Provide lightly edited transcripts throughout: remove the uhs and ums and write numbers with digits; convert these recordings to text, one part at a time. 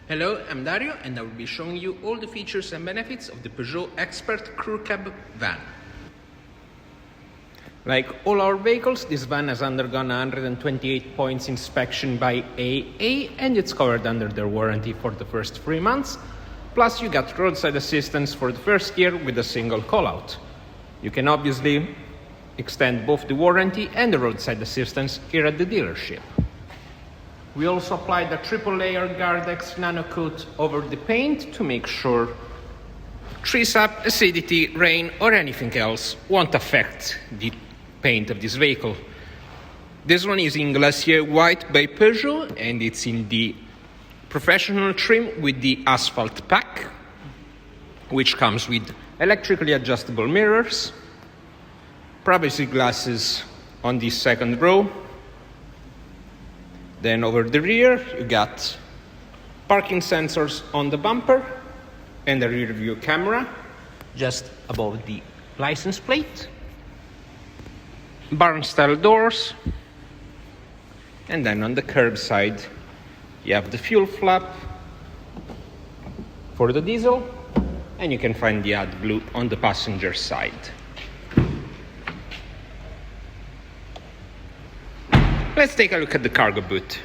Hello, I'm Dario and I will be showing you all the features and benefits of the Peugeot Expert Crew Cab van. Like all our vehicles, this van has undergone 128 points inspection by AA and it's covered under their warranty for the first 3 months. Plus you got roadside assistance for the first year with a single call-out. You can obviously extend both the warranty and the roadside assistance here at the dealership. We also applied a triple layer Gardex nano coat over the paint to make sure tree sap, acidity, rain or anything else won't affect the paint of this vehicle. This one is in Glacier White by Peugeot and it's in the professional trim with the asphalt pack, which comes with electrically adjustable mirrors, privacy glasses on the second row. Then over the rear, you got parking sensors on the bumper and a rear view camera just above the license plate. Barn style doors. And then on the curb side, you have the fuel flap for the diesel, and you can find the AdBlue on the passenger side. Let's take a look at the cargo boot.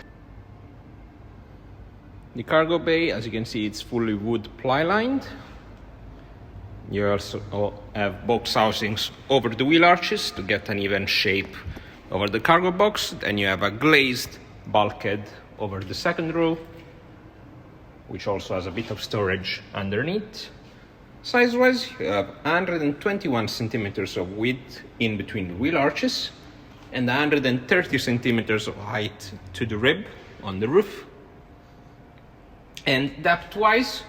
The cargo bay, as you can see, it's fully wood ply lined. You also have box housings over the wheel arches to get an even shape over the cargo box. Then you have a glazed bulkhead over the second row, which also has a bit of storage underneath. Size-wise, you have 121 centimeters of width in between the wheel arches and 130 centimeters of height to the rib on the roof. And depth-wise,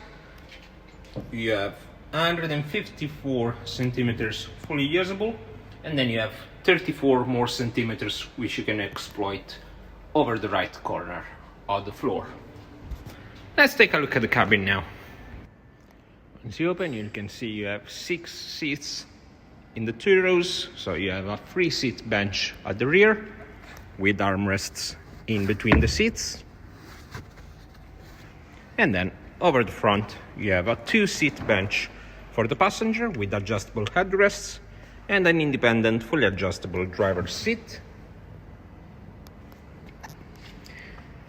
you have 154 centimeters fully usable, and then you have 34 more centimeters which you can exploit over the right corner of the floor. Let's take a look at the cabin now. Once you open, you can see you have 6 seats in the 2 rows, so you have a 3-seat bench at the rear with armrests in between the seats. And then over the front, you have a 2-seat bench for the passenger with adjustable headrests and an independent, fully adjustable driver's seat.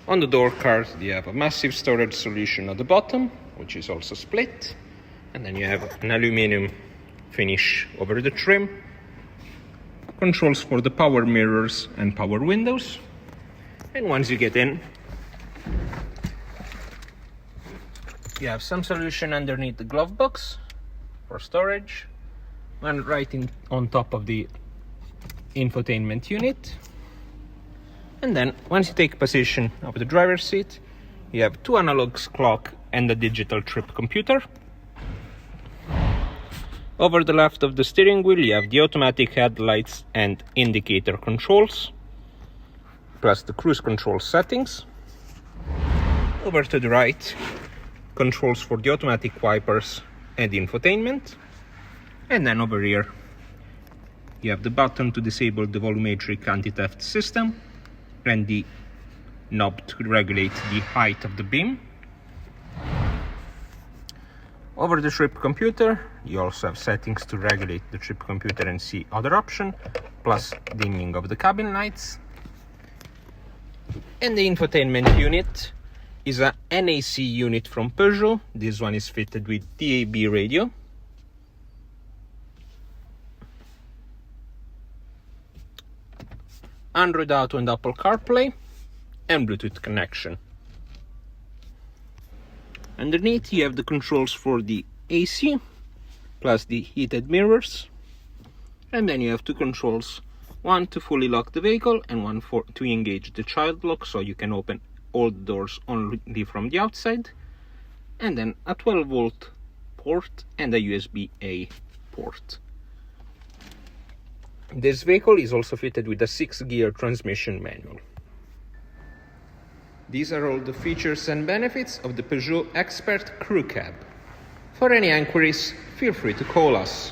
On the door card, you have a massive storage solution at the bottom, which is also split. And then you have an aluminum finish over the trim, controls for the power mirrors and power windows. And once you get in, you have some solution underneath the glove box for storage, and right on top of the infotainment unit. And then once you take position of the driver's seat, you have 2 analog clock and a digital trip computer. Over the left of the steering wheel, you have the automatic headlights and indicator controls, plus the cruise control settings. Over to the right, controls for the automatic wipers and infotainment. And then over here, you have the button to disable the volumetric anti-theft system and the knob to regulate the height of the beam. Over the trip computer, you also have settings to regulate the trip computer and see other options, plus dimming of the cabin lights. And the infotainment unit is a NAC unit from Peugeot. This one is fitted with DAB radio. Android Auto and Apple CarPlay, and Bluetooth connection. Underneath you have the controls for the AC, plus the heated mirrors. And then you have 2 controls, one to fully lock the vehicle and one to engage the child lock, so you can open all the doors only from the outside. And then a 12-volt port and a USB-A port. This vehicle is also fitted with a 6-gear transmission manual. These are all the features and benefits of the Peugeot Expert Crew Cab. For any inquiries, feel free to call us.